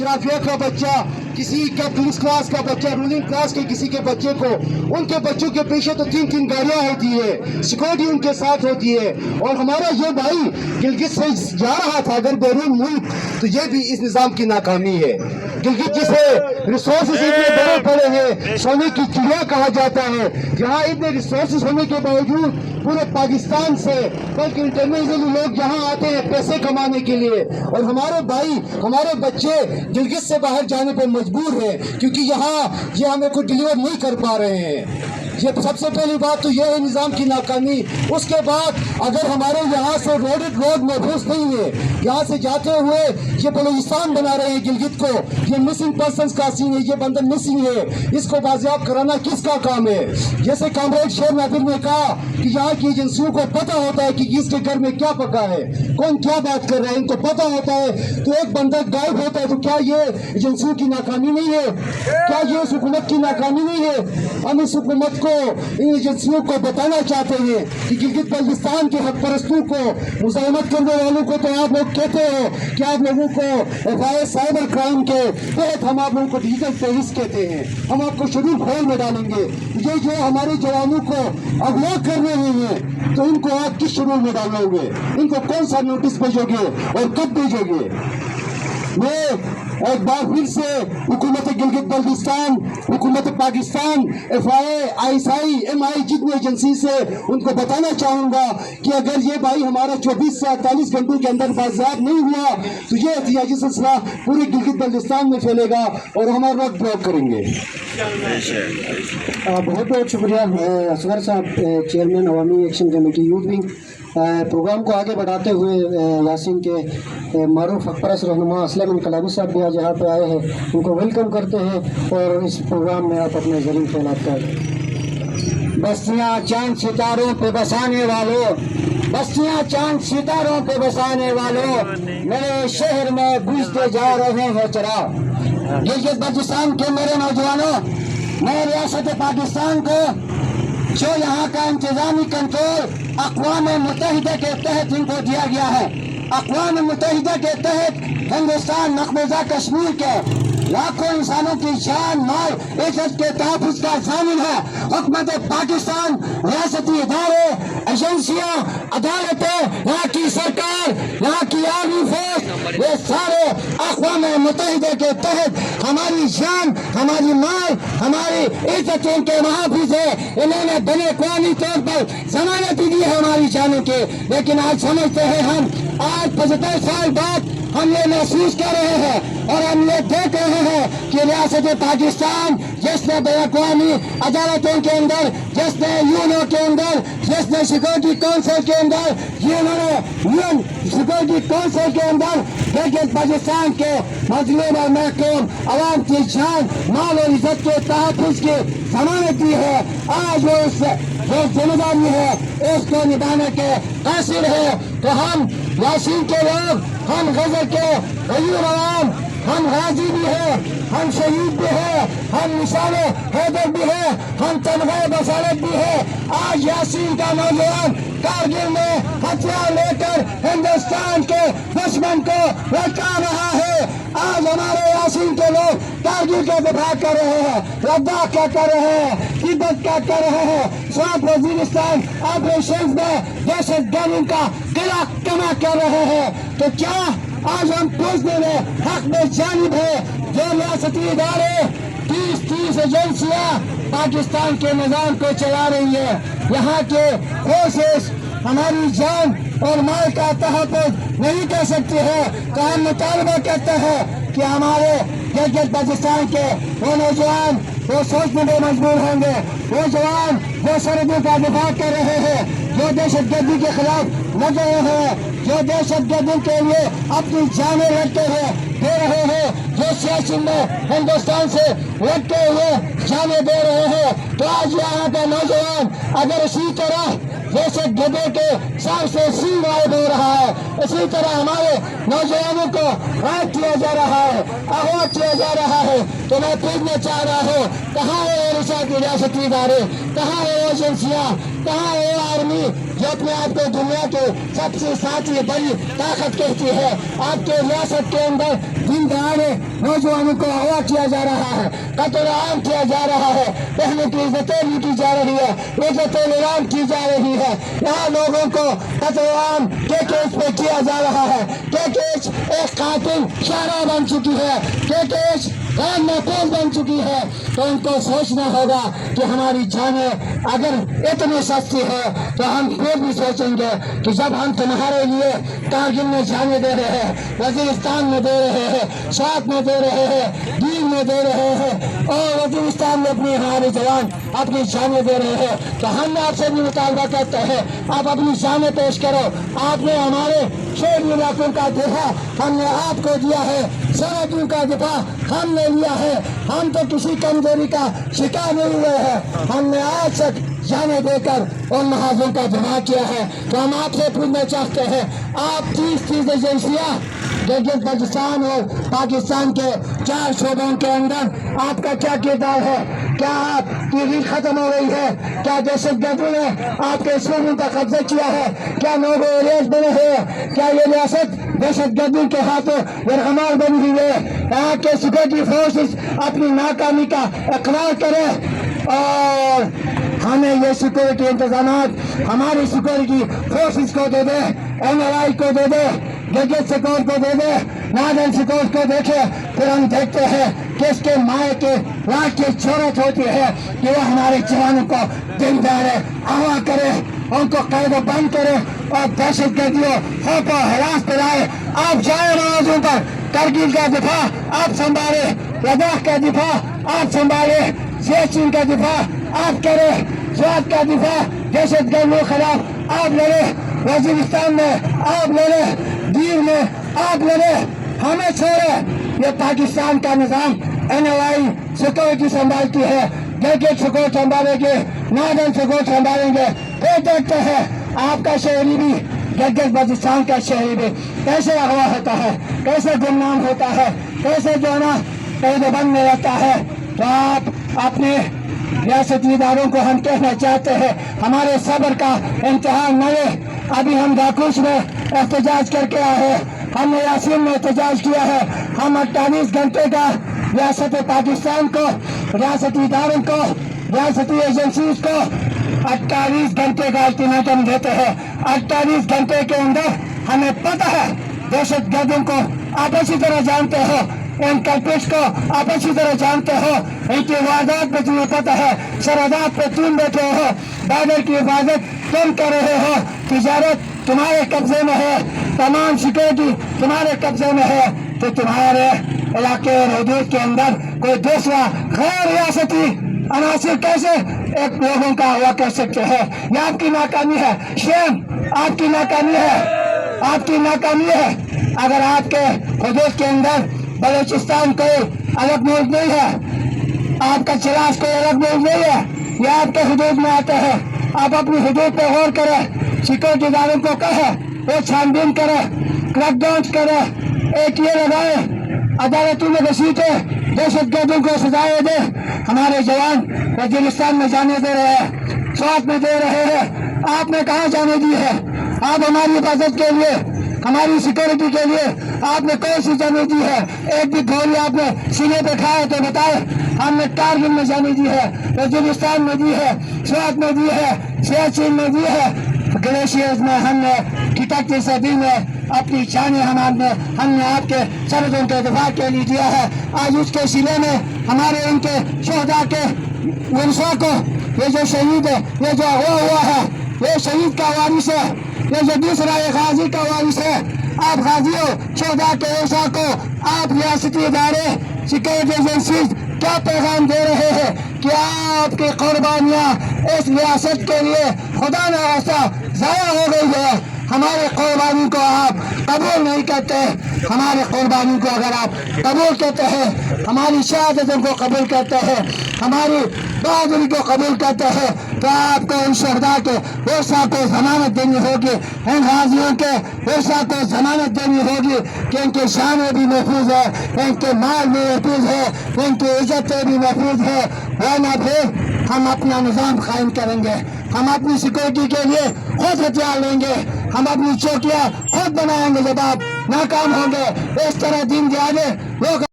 राफिया का बच्चा, किसी कैपिटलिस्ट क्लास का बच्चा, रूलिंग क्लास के किसी के बच्चे को, उनके बच्चों के पीछे तो 3-3 गाड़ियां होती है, सिक्योरिटी उनके साथ होती है। और हमारा ये भाई गिलगित से जा रहा था अगर बैरून मुल्क, तो ये भी इस निज़ाम की नाकामी है। गिलगित जिसे रिसोर्सेज इतने बड़े पड़े हैं, सोने की चिड़िया कहा जाता है, जहाँ इतने रिसोर्सेज होने के बावजूद पूरे पाकिस्तान से बल्कि इंटरनेशनल लोग यहाँ आते हैं पैसे कमाने के लिए, और हमारे भाई, हमारे बच्चे गिलगित से बाहर जाने पर मजबूर हैं क्योंकि यहाँ ये हमें को डिलीवर नहीं कर पा रहे हैं। ये सबसे पहली बात तो ये है निज़ाम की नाकामी। उसके बाद अगर हमारे यहाँ से रोड महफूज नहीं है, यहाँ से जाते हुए ये बलूचिस्तान बना रहे हैं गिलगित को, ये मिसिंग पर्सन्स का सीन है, ये बंदा मिसिंग है, इसको बाजियाब कराना किसका काम है? जैसे कॉमरेड शेर नादिर ने कहा कि यहाँ की एजेंसियों को पता होता है कि किसके घर में क्या पका है, कौन क्या बात कर रहा है, इनको पता होता है। तो एक बंदा गायब होता है तो क्या ये एजेंसियों की नाकामी नहीं है? क्या ये इस हुकूमत की नाकामी नहीं है? हम इस हुकूमत को, इन एजेंसियों को बताना चाहते हैं कि गिलगित बल्तिस्तान के हक परस्तों को, मुजाहिमत करने वालों को तो आप लोग कहते हो कि आप लोगों को एफआईआर साइबर क्राइम के तहत हम आप लोगों को डिजिटल टेररिस्ट कहते हैं, हम आपको शेड्यूल होल में डालेंगे। ये जो हमारे जवानों को अगवा कर रहे हैं तो इनको आप किस शेड्यूल में डालोगे? इनको कौन सा नोटिस भेजोगे और कब भेजोगे? मैं एक बार फिर से हुकूमत गिलगित बल्तिस्तान, हुकूमत पाकिस्तान, एफआईए, आईएसआई, एमआई जितनी एजेंसी से उनको बताना चाहूँगा कि अगर ये भाई हमारा 24 से 48 घंटों के अंदर बाज़ार नहीं हुआ तो ये एहतियाजी सिलसिला पूरे गिलगित बल्तिस्तान में फैलेगा और हमारा वक्त ब्लॉक करेंगे। बहुत बहुत शुक्रिया असगर साहब, chairman Awami action committee youth wing. Programme को आगे बढ़ाते हुए यासीन के मारूफ अकबरस रहनुमा असलम इनकलाबी साहब भी आज यहाँ पे आए हैं, उनको वेलकम करते हैं और इस प्रोग्राम में आप अपने ज़रिए ख्यालात करें। बस्तियाँ चांद सितारों पे बसाने वालों, बस्तियाँ चांद सितारों पे बसाने वालों, मेरे शहर में बुझते जा रहे हैं चिराग। गिलगित बल्तिस्तान के मेरे नौजवानों, मैं रियासत पाकिस्तान को जो यहाँ का इंतजामी कंट्रोल अक़वाम मुत्तहिदा के तहत इनको दिया गया है, अक़वाम मुत्तहिदा के तहत हिंदुस्तान मक़बूज़ा कश्मीर के लाखों इंसानों की जान, माल, इज़्ज़त के तहफ़्फ़ुज़ का ज़ामिन है हुकूमत पाकिस्तान। रियासती इदारे, एजेंसियाँ, अदालतें, यहाँ की सरकार, यहाँ की आर्मी फोर्स, ये सारे अक़वाम मुत्तहिदा के तहत हमारी जान, हमारी माल, हमारी इज़्ज़तों के मुहाफ़िज़ है। इन्होंने बने अक़वामी तौर पर ज़मानत दी है हमारी जानों के, लेकिन आज समझते हैं हम, आज 75 साल बाद हम ये महसूस कर रहे हैं और हम ये देख रहे हैं कि रियासत पाकिस्तान जिसने बैक़वामी अदालतों के अंदर, जिसने यूएनओ के अंदर, जिसने सिक्योरिटी काउंसिल के अंदर, यूएन सिक्योरिटी काउंसिल के अंदर गिलगित बल्तिस्तान के मजलूम और महकूम अवाम की जान, माल और इज्जत के तहफ़्फ़ुज़ की ज़मानत दी है। आज वो उससे जो जिम्मेदारी है उसको निभाने के कासिर है। तो हम यासीन के लोग, हम गजल के गयूर अवाम, हम गाजी भी है, हम शहीद भी है, हम निशान हैदर भी है, हम तनख़्वाह बसालत भी है। आज यासीन का नौजवान कारगिल में हथियार लेकर हिंदुस्तान के दुश्मन को ललकार रहा है। आज हमारे यासीन के लोग कारगिल का दिफा कर रहे हैं, लद्दाख क्या कर रहे हैं, तिब्बत क्या कर रहे हैं, साउथ वजीरिस्तान ऑपरेशन में दहशत गर्दी का किला कमा कर रहे हैं। तो क्या आज हम पूछने में हक में जानिब है जो रियासती इदारे 30 एजेंसियाँ पाकिस्तान के निज़ाम को चला रही है, यहाँ के फोर्सेस हमारी जान और माल का तहफ़्फ़ुज़ नहीं कर सकती है। तो हम मुतालबा करते हैं कि हमारे गिलगित बल्तिस्तान के वो नौजवान वो सोचने में मजबूर होंगे, वो जवान वो सरहदों का दिफा कर रहे हैं, जो दहशत गर्दी के खिलाफ लगे हैं, जो दहशत गर्दी के लिए अपनी जानें लड़ते हैं, दे रहे हैं, जो सियासी में हिंदुस्तान से लड़ते हुए जानें दे रहे हैं। तो आज यहाँ का नौजवान अगर इसी तरह जैसे गधे के सर से सींग गायब हो रहा है, इसी तरह हमारे नौजवानों को रात किया जा रहा है, अगवा किया जा रहा है। तो मैं पूछना चाह रहा हूँ, कहाँ है रियासती इदारे, कहाँ है एजेंसियाँ, कहाँ है आर्मी जो अपने आप को दुनिया के सबसे सातवीं बड़ी ताकत कहती है? आपके रियासत के अंदर दिन दहाड़े नौजवानों को अगवा किया जा रहा है, कत्ल आम किया जा रहा है, बहनों की इज्जतें लूटी जा रही है, इज्जतें नीलाम की जा रही है। यहाँ लोगों को कत्ल आम के केस पे किया जा रहा है। के केस एक कातिल शारा बन चुकी है, के केस गैर महफूज बन चुकी है। तो उनको सोचना होगा कि हमारी जानें अगर इतनी सस्ती है तो हम फिर भी सोचेंगे कि जब हम तुम्हारे लिए कारगिल में जाने दे रहे हैं, वजीरिस्तान में दे रहे हैं, साथ में दे रहे हैं, दीन में दे रहे हैं और वजीरिस्तान में अपनी हमारे जवान अपनी जानें दे रहे हैं, तो हम आपसे भी मुतालबा करते हैं आप अपनी जानें पेश करो। आपने हमारे शहरी इलाकों का दिफा हमने आपको दिया है, सरहदों का दिफा हमने लिया है। हम तो किसी कमजोरी का शिकार नहीं हुए हैं, हमने आज तक जाने देकर उन महाजों का दिफा किया है। तो हम आपसे पूछना चाहते हैं, आप 30 एजेंसियाँ गिलगित बल्तिस्तान और पाकिस्तान के 4 शोबों के अंदर आपका क्या किरदार है? क्या आपकी रील खत्म हो गई है? क्या दहशतगर्दों ने आपके सूबों का कब्जा किया है? क्या नोबो एरियाज बने हैं? क्या ये रियासत दहशतगर्दों के हाथों बरहमार बनी हुई है? यहाँ के सिक्योरिटी फोर्सेस अपनी नाकामी का इकरार करें और हमें ये सिक्योरिटी इंतजाम हमारी सिक्योरिटी फोर्सेस को दे दे, NRI को दे दे, गिलगित सिक्योर को दे दे, नादन सिक्योर को देखे। फिर हम देखते हैं कि इसके माए के लाख की जरूरत होती है कि वो हमारे जवानों को दिन दहाड़े अगवा करे, उनको कैद बंद करे और दहशतगर्दियों को हरास दिलाए। आप जाए नवाजों पर, करगिल का दिफा आप संभाले, लद्दाख का दिफा आप संभाले, सियाचिन का दिफा आप करे, स्वात का दिफा दहशतगर्दों के खिलाफ आप लड़े, वजीरिस्तान में आप लड़े, दीन में आप लड़े। हमें छोड़े, ये पाकिस्तान का निजाम NRI सिक्योरिटी संभालती है, गिलगित सिक्योरिटी संभालेंगे, नादन सिक्योरिटी संभालेंगे। फिर देखते हैं आपका शहरी भी, गिलगित बल्तिस्तान का शहरी भी कैसे अगवा होता है, कैसे गुमनाम होता है, कैसे जो ना कैदबंद में रहता है। तो आप अपने रियासती इदारों को हम कहना चाहते हैं, हमारे सब्र का इम्तिहान न ले। अभी हम दाकुश में एहतजाज करके आए हैं, हमने यासीन में एहतजाज किया है। हम 48 घंटे का रियासत पाकिस्तान को, रियासती इदारों को, रियासती एजेंसीज को 48 घंटे का अल्टीमेटम देते हैं। 48 घंटे के अंदर हमें पता है दहशतगर्दों को आप अच्छी तरह जानते हो, इन कल्पिट्स को आप अच्छी तरह जानते हो, इनकी वारदात पे तुम्हें पता है, सरहदात पे तुम बैठे हो, बॉर्डर की हिफाजत तुम कर रहे हो, तिजारत तुम्हारे कब्जे में है, तमाम सिक्योरिटी तुम्हारे कब्जे में है। तो तुम्हारे इलाके और हदूद के अंदर कोई दूसरा गैर रियासती अनासिर कैसे एक लोगों का अगवा कर सकते हैं? ये आपकी नाकामी है, शेम आपकी नाकामी है, आपकी नाकामी है। अगर आपके हदूद के अंदर बलूचिस्तान कोई अलग मुल्क नहीं है, आपका चिराज कोई अलग मुल्क नहीं है, ये आपके हदूद में आते हैं। आप अपनी हदूद पे गौर करें, सिक्योरिटी इदारों को कहे वो छानबीन करे, क्रैकडाउन करे, एक ये लगाए, अदालतों में घसीटे, दहशतगर्दों को सजाएं दे। हमारे जवान वजीरिस्तान में जाने दे रहे हैं, स्वात में दे रहे हैं, आपने कहाँ जाने दी है? आप हमारी हिफाजत के लिए, हमारी सिक्योरिटी के लिए आपने कौन सी जाने दी है? एक भी गोली आपने सीने पे खाए तो बताए। हमने कारगिल में जाने दी है, वजीरिस्तान में दी है, स्वात में दी है, सियाचिन में दी है, ग्लेशियर्स में हमने कितनी सदी में अपनी जाने हमने आपके सरहदों के दिफा के लिए दिया है। आज उसके सिले में हमारे इनके शोहदा के वंशों को, ये जो शहीद है, ये जो अगवा हुआ है, ये शहीद का वारिस है, ये जो दूसरा ये गाजी का वारिस है। आप गाजियों शोहदा के वंशों को आप रियासती इदारे, सिक्योरिटी एजेंसीज क्या पैगाम दे रहे हैं कि आपकी कुर्बानियाँ इस रियासत के लिए खुदा न खास्ता ज़ाया हो गई है। हमारे कुर्बानी को आप कबूल नहीं करते, हमारे कुर्बानी को अगर आप कबूल करते हैं, हमारी शहादतों को कबूल करते हैं, हमारी बहादुरी को कबूल करते हैं, तो आपको इन शहदा के वर्षा को जमानत देनी होगी, इन गाजियों के वर्षा को जमानत देनी होगी कि इनके शान भी महफूज है, इनके माल भी महफूज है, इनकी इज्जतें भी महफूज है। वरना फिर हम अपना निज़ाम कायम करेंगे, हम अपनी सिक्योरिटी के लिए खुद हथियार लेंगे, हम अपनी चौकियाँ खुद बनाएंगे। जब आप नाकाम होंगे इस तरह दिन दिहाड़े लोग